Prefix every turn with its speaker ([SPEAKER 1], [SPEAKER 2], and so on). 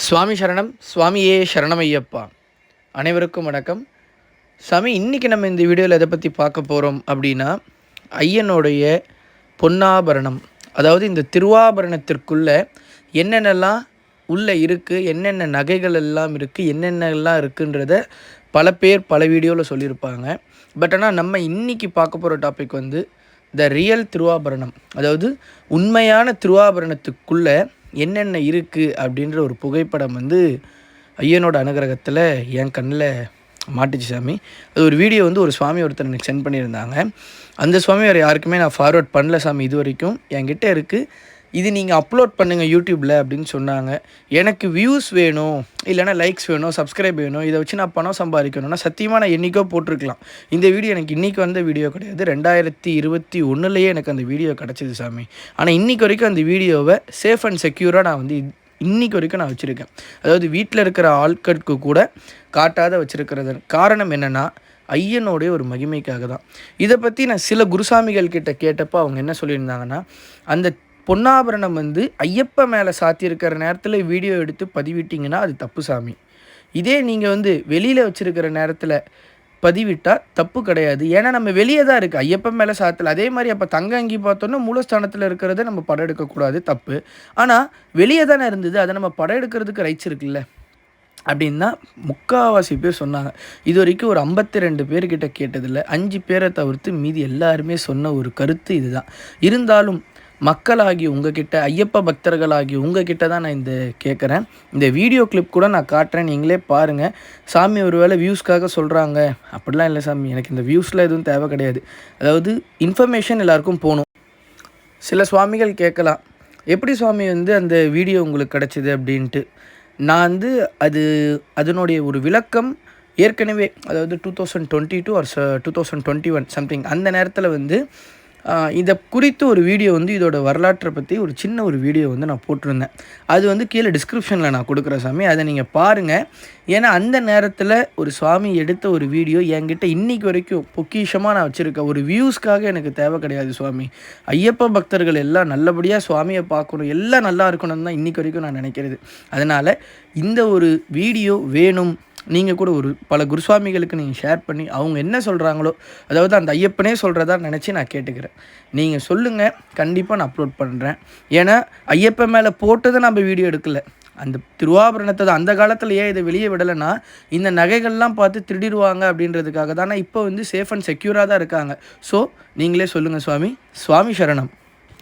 [SPEAKER 1] சுவாமி சரணம். சுவாமியே சரணமையப்பா. அனைவருக்கும் வணக்கம். சாமி, இன்றைக்கி நம்ம இந்த வீடியோவில் எதை பற்றி பார்க்க போகிறோம் அப்படின்னா, ஐயனுடைய பொன்னாபரணம், அதாவது இந்த திருவாபரணத்திற்குள்ளே என்னென்னலாம் உள்ளே இருக்குது, என்னென்ன நகைகள் எல்லாம் இருக்குது, என்னென்னலாம் இருக்குன்றத பல பேர் பல வீடியோவில் சொல்லியிருப்பாங்க. பட் ஆனால் நம்ம இன்றைக்கி பார்க்க போகிற டாபிக் வந்து த ரியல் திருவாபரணம், அதாவது உண்மையான திருவாபரணத்துக்குள்ளே என்னென்ன இருக்குது அப்படின்ற ஒரு புகைப்படம் வந்து ஐயனோட அனுகிரகத்தில் என் கண்ணில் மாட்டுச்சு சாமி. அது ஒரு வீடியோ வந்து ஒரு சுவாமி ஒருத்தர் எனக்கு சென்ட் பண்ணியிருந்தாங்க. அந்த சுவாமி வேறு யாருக்குமே நான் ஃபார்வர்ட் பண்ணல சாமி இது வரைக்கும். என்கிட்ட இருக்குது, இது நீங்கள் அப்லோட் பண்ணுங்கள் யூடியூப்பில் அப்படின்னு சொன்னாங்க. எனக்கு வியூஸ் வேணும், இல்லைனா லைக்ஸ் வேணும், சப்ஸ்கிரைப் வேணும், இதை வச்சு நான் பணம் சம்பாதிக்கணும்னா சத்தியமாக நான் என்றைக்கோ போட்டிருக்கலாம். இந்த வீடியோ எனக்கு இன்றைக்கி வந்த வீடியோ கிடையாது, 2021 எனக்கு அந்த வீடியோ கிடச்சிது சாமி. ஆனால் இன்றைக்கி வரைக்கும் அந்த வீடியோவை சேஃப் அண்ட் செக்யூராக நான் வந்து இன்றைக்கி வரைக்கும் நான் வச்சுருக்கேன். அதாவது வீட்டில் இருக்கிற ஆட்களுக்கு கூட காட்டாத வச்சுருக்கிறது காரணம் என்னென்னா ஐயனுடைய ஒரு மகிமைக்காக தான். இதை பற்றி நான் சில குருசாமிகள் கிட்ட கேட்டப்போ அவங்க என்ன சொல்லியிருந்தாங்கன்னா, அந்த பொன்னாபரணம் வந்து ஐயப்ப மேலே சாத்தியிருக்கிற நேரத்தில் வீடியோ எடுத்து பதிவிட்டிங்கன்னா அது தப்பு சாமி. இதே நீங்கள் வந்து வெளியில் வச்சுருக்கிற நேரத்தில் பதிவிட்டால் தப்பு கிடையாது. ஏன்னா நம்ம வெளியே தான் இருக்குது, ஐயப்பன் மேலே சாத்தலை. அதே மாதிரி அப்போ தங்க அங்கி பார்த்தோன்னா மூலஸ்தானத்தில் இருக்கிறத நம்ம படம் எடுக்கக்கூடாது, தப்பு. ஆனால் வெளியே தானே இருந்தது, அதை நம்ம படம் எடுக்கிறதுக்கு ரைட்ஸ் இருக்குல்ல அப்படின்னு தான் முக்கால்வாசி பேர் சொன்னாங்க. இது வரைக்கும் ஒரு 52 பேர்கிட்ட கேட்டதில்லை, 5 பேரை தவிர்த்து மீதி எல்லாருமே சொன்ன ஒரு கருத்து இதுதான். இருந்தாலும் மக்களாகி உங்ககிட்ட, ஐயப்ப பக்தர்களாகி உங்ககிட்ட தான் நான் இந்த கேட்குறேன். இந்த வீடியோ கிளிப் கூட நான் காட்டுறேன், நீங்களே பாருங்கள். சாமி ஒரு வேளை வியூஸ்க்காக சொல்கிறாங்க அப்படிலாம் இல்லை சாமி, எனக்கு இந்த வியூஸில் எதுவும் தேவை கிடையாது. அதாவது இன்ஃபர்மேஷன் எல்லாருக்கும் போகணும். சில சுவாமிகள் கேட்கலாம், எப்படி சுவாமி வந்து அந்த வீடியோ உங்களுக்கு கிடச்சிது அப்படின்ட்டு. நான் வந்து அதனுடைய ஒரு விளக்கம் ஏற்கனவே, அதாவது 2022 ஆர் 2021 சம்திங் அந்த நேரத்தில் வந்து இதை குறித்து ஒரு வீடியோ வந்து இதோட வரலாற்றை பற்றி ஒரு சின்ன ஒரு வீடியோ வந்து நான் போட்டிருந்தேன். அது வந்து கீழே டிஸ்கிரிப்ஷனில் நான் கொடுக்குறேன் சாமி, அதை நீங்கள் பாருங்கள். ஏன்னா அந்த நேரத்தில் ஒரு சுவாமி எடுத்த ஒரு வீடியோ என்கிட்ட இன்றைக்கி வரைக்கும் பொக்கிஷமாக நான் வச்சுருக்கேன். ஒரு வியூஸ்க்காக எனக்கு தேவை கிடையாது சுவாமி. ஐயப்ப பக்தர்கள் எல்லாம் நல்லபடியாக சுவாமியை பார்க்கணும், எல்லாம் நல்லா இருக்கணும்னு தான் இன்றைக்கி வரைக்கும் நான் நினைக்கிறது. அதனால் இந்த ஒரு வீடியோ வேணும், நீங்கள் கூட ஒரு பல குருசுவாமிகளுக்கு நீங்கள் ஷேர் பண்ணி அவங்க என்ன சொல்கிறாங்களோ, அதாவது அந்த ஐயப்பனே சொல்கிறதா நினச்சி நான் கேட்டுக்கிறேன். நீங்கள் சொல்லுங்கள், கண்டிப்பாக நான் அப்லோட் பண்ணுறேன். ஏன்னா ஐயப்பன் மேலே போட்டதை நம்ம வீடியோ எடுக்கலை, அந்த திருவாபரணத்தை தான். அந்த காலத்தில் ஏன் இதை வெளியே விடலைன்னா, இந்த நகைகள்லாம் பார்த்து திருடிடுவாங்க அப்படின்றதுக்காக தான். இப்போ வந்து சேஃப் அண்ட் செக்யூராக தான் இருக்காங்க. ஸோ நீங்களே சொல்லுங்கள் சுவாமி. சுவாமி சரணம்.